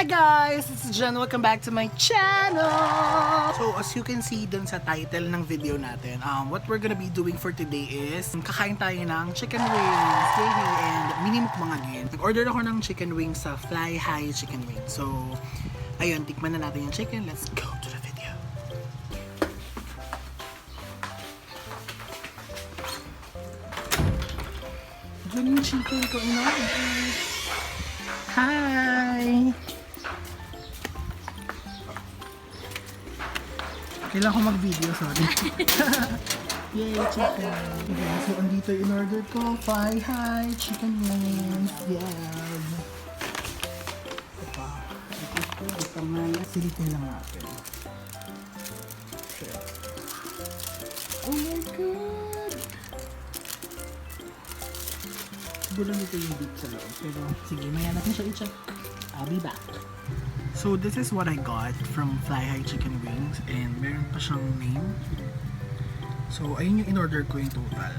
Hi guys! This is Jen. Welcome back to my channel! So as you can see dun sa title ng video natin, what we're gonna be doing for today is kakain tayo ng chicken wings! Yay! And mini-mukbang again. Nag-order ako ng chicken wings sa Fly High Chicken Wings. So, ayun, tikman na natin yung chicken. Let's go to the video. Diyan yung chicken ko, Hi! Kailangan ko mag-video, sorry. Yay, chicken! Okay, so, andito yung in-order ko. Fly High Chicken Wings. Yeah! Ito pa. Ito nga. Silipin lang natin. Okay. Oh my God! Siguro nito yung beef sa loob. Pero, sige, maya natin siya i-check. I'll be back. So, this is what I got from Fly High Chicken Wings. And meron pa siyang name. So, ayun yung in-order ko yung total.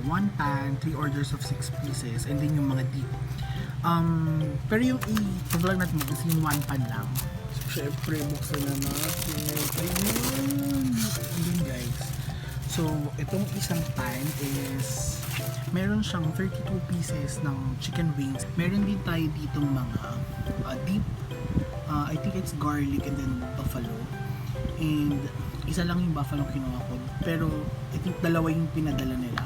1 pan, 3 orders of 6 pieces, and then yung mga dip. Pero yung i-vlog natin is yung 1 pan lang. So, syempre, buksan na natin. Ayun! Ayun, guys. So, itong isang pan is meron siyang 32 pieces ng chicken wings. Meron din tayo ditong mga dip. I think it's garlic and then buffalo. And isa lang yung buffalo kinuha ko. Pero I think dalawa yung pinadala nila.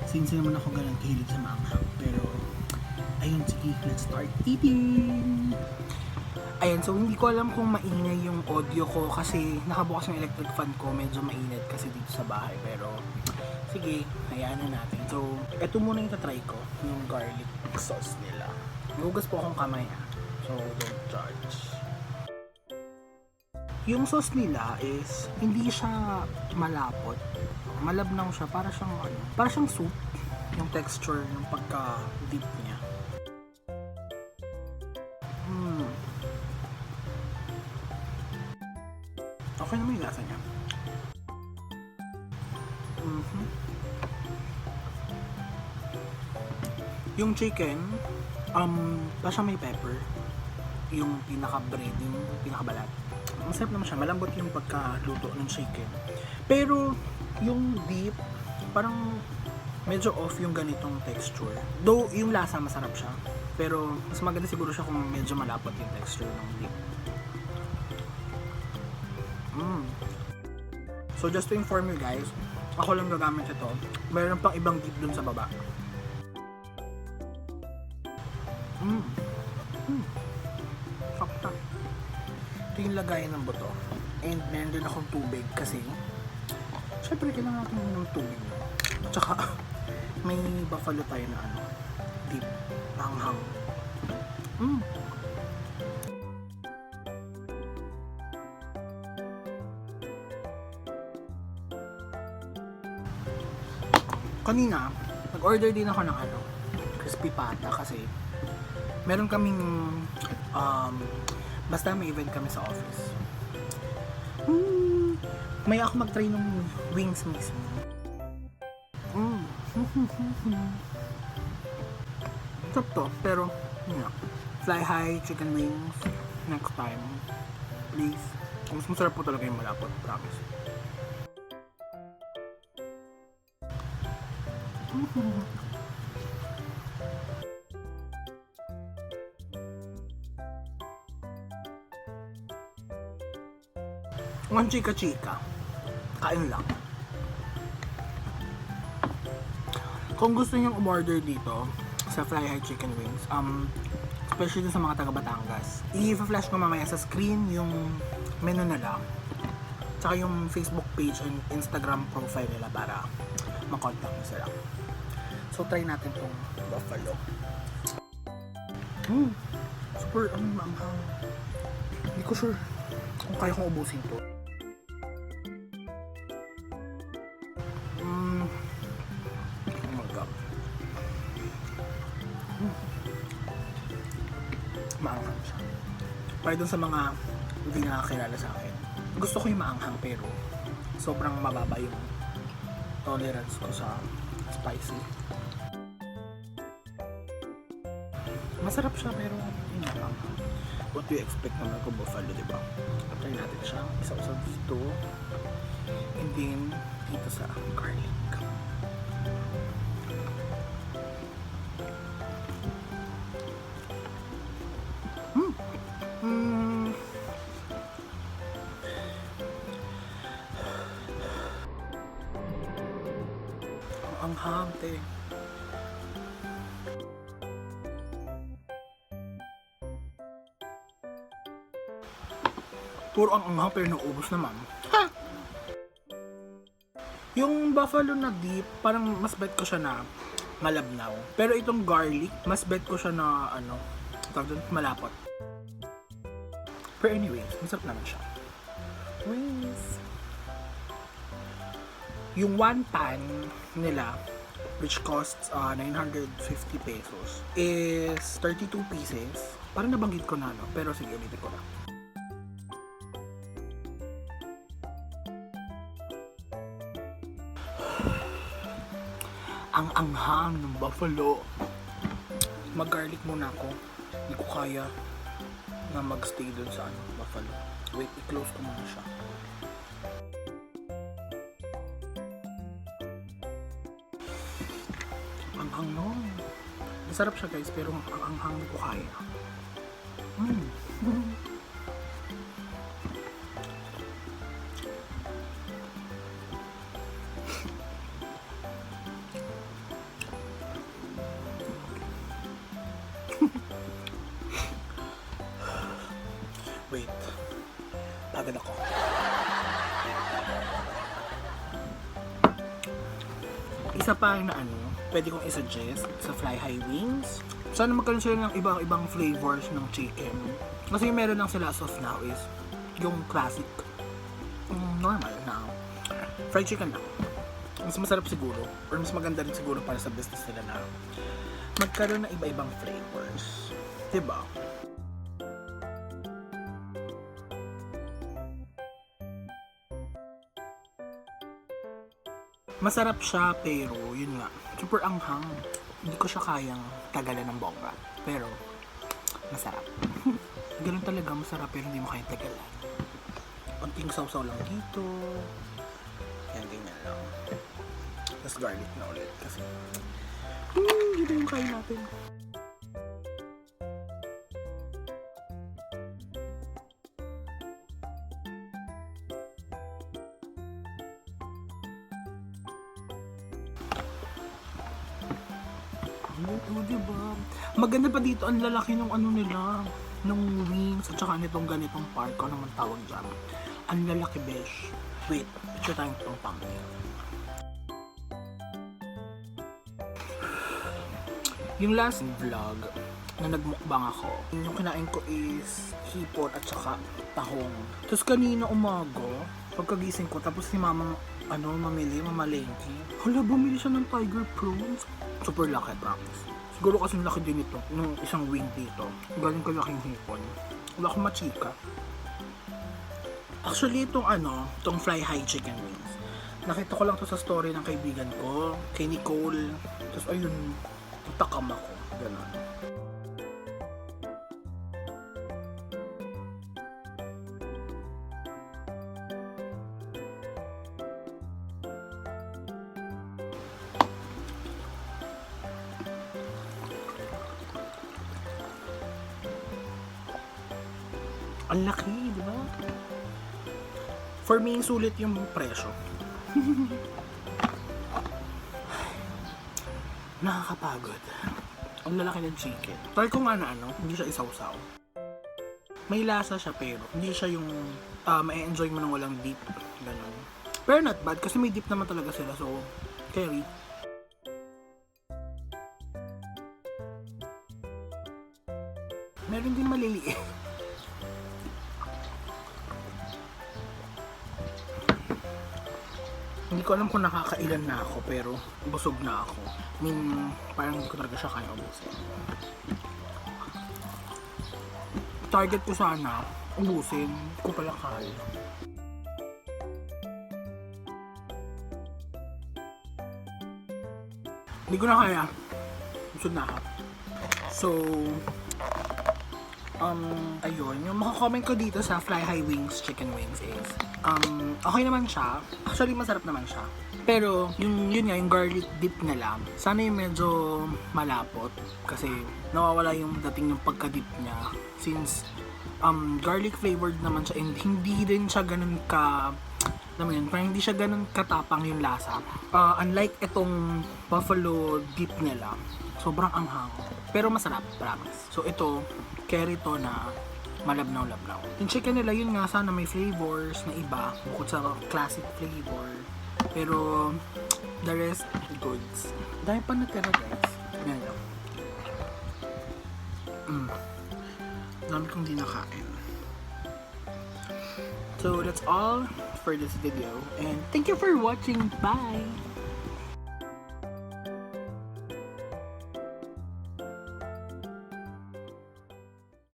Since naman ako ganun kahilig sa maanghang. Pero ayun, sige, let's start eating! Ayan, so hindi ko alam kung maingay yung audio ko kasi nakabukas yung electric fan ko. Medyo mainit kasi dito sa bahay. Pero sige, hayaan na natin. So, eto muna yung tatry ko. Yung garlic sauce nila. Nagugas po akong kamay so don't judge. Yung sauce nila is hindi siya malapot. Malabnaw siya. Para siyang soup. Yung texture, yung pagka-deep niya. Okay naman yung lasa niya. Yung chicken, parang may pepper. Yung pinaka-bread, yung pinaka-balat. Masarap naman siya. Malambot yung pagkaluto ng chicken. Pero, yung beef, parang medyo off yung ganitong texture. Though, yung lasa masarap siya. Pero, mas maganda siguro siya kung medyo malapot yung texture ng beef. So, just to inform you guys, ako lang gagamit ito. Mayroon pang ibang beef dun sa baba. Sakta. Ito yung lagayan ng buto. And meron din akong tubig kasi syempre kailangan natin ng tubig. At saka may buffalo tayo na deep, hanghang. Kanina, nag-order din ako ng crispy pata kasi meron kaming basta may event kami sa office. May ako mag-try ng wings mismo. Sarap to, pero Fly High Chicken Wings next time. Please. Mas masarap po talaga yung malapot, promise. Ang chika-chika. Kain lang. Kung gusto niyong umorder dito sa Fly High Chicken Wings, especially sa mga taga Batangas, i-flash ko mamaya sa screen yung menu nila, tsaka yung Facebook page and Instagram profile nila para makontak nyo sila. So, try natin tong buffalo. Super, maanghang. Hindi ko sure kung kaya kong ubusin to. Oh my God. Maanghang siya. Para dun sa mga hindi nakakilala sa akin, gusto ko yung maanghang pero sobrang mababa yung tolerance ko sa spicy. Masarap siya pero hindi maanghang. what do you expect naman kung buffalo, diba? Try natin siya. Isa-usap dito. And then, dito sa garlic. Ang hante. Puro ang anghang pero naubos naman. Ha! Yung buffalo na deep, parang mas bet ko siya na malabnaw. Pero itong garlic, mas bet ko siya na tawag doon, malapot. Pero anyways, masarap naman siya. Wings. Yung one pan nila, which costs 950 pesos, is 32 pieces. Parang nabanggit ko na, pero sige, ulitin ko na. Ang anghang ng buffalo. Mag-garlic muna ako. Hindi ko kaya na mag-stay dun sa buffalo. Wait, i-close ko muna siya. Anghang no. Masarap siya guys, pero ang anghang hindi ko kaya. Wait, pagod ako. Isa pa na pwede kong i-suggest sa Fly High Wings. Sana magkaroon sila ng ibang flavors ng chicken. Kasi meron lang sila as of now is yung classic, normal na fried chicken lang. Mas masarap siguro, or mas maganda rin siguro para sa business nila na magkaroon ng iba-ibang flavors. Diba? Masarap siya pero yun nga, super anghang. Hindi ko siya kayang tagalan ng bongga. Pero masarap. Ganun talaga, masarap pero hindi mo kayang tagalan. Konting sausaw lang dito. Yan, ganyan lang. Tapos garlic na ulit kasi dito yung kain natin. Oo, diba? Maganda pa dito, ang lalaki ng nila, ng wings, at saka nitong ganitong part, ko naman tawag dyan. Ang lalaki, besh. Wait, picture tayong itong thumbnail. Yung last vlog na nagmukbang ako, yung kinain ko is hipon at saka tahong. Tapos kanina umaga, pagkagising ko, tapos si mamang mamalengke. Hala, bumili siya ng tiger prawns. Super laki, promise. Siguro kasi laki din ito, nung isang wing dito. Galing ko laking hipon. Wala akong machika. Actually, itong fly high chicken wings. Nakita ko lang to sa story ng kaibigan ko, kay Nicole. Tapos ayun, takam ako. Ganun. Ang laki, di ba? For me, sulit yung presyo. Nakakapagod. Ang lalaki ng chicken. Try ko nga na hindi siya isawsaw. May lasa siya pero hindi siya yung ma-enjoy mo nang walang dip. Ganun. Pero not bad kasi may dip naman talaga sila. So, carry. Meron din maliliit. Hindi ko alam kung nakakailan na ako pero busog na ako. I mean, parang hindi ko talaga siya kaya ubusin. Target ko sana, ubusin. Hindi ko pala kaya. Hindi ko na kaya. Busog na ako. So, Ayun, yung makakomment ko dito sa Fly High Wings Chicken Wings is, okay naman siya. Actually, masarap naman siya. Pero, yun nga, yung garlic dip nila, sana yung medyo malapot. Kasi, nawawala yung dating yung pagka-dip niya. Since, garlic flavored naman siya and hindi din siya ganun ka, alam mo yun, parang hindi siya ganun katapang yung lasa. Unlike itong buffalo dip nila, sobrang anghang. Pero masarap, promise. So, ito, carry to na malabnaw-labnaw. Yung chicken nila, yun nga, sana may flavors na iba bukod sa classic flavor. Pero the rest, goods. Dahil pa natira, guys. Yan lang. Dami kong di nakain. So that's all for this video. And thank you for watching. Bye!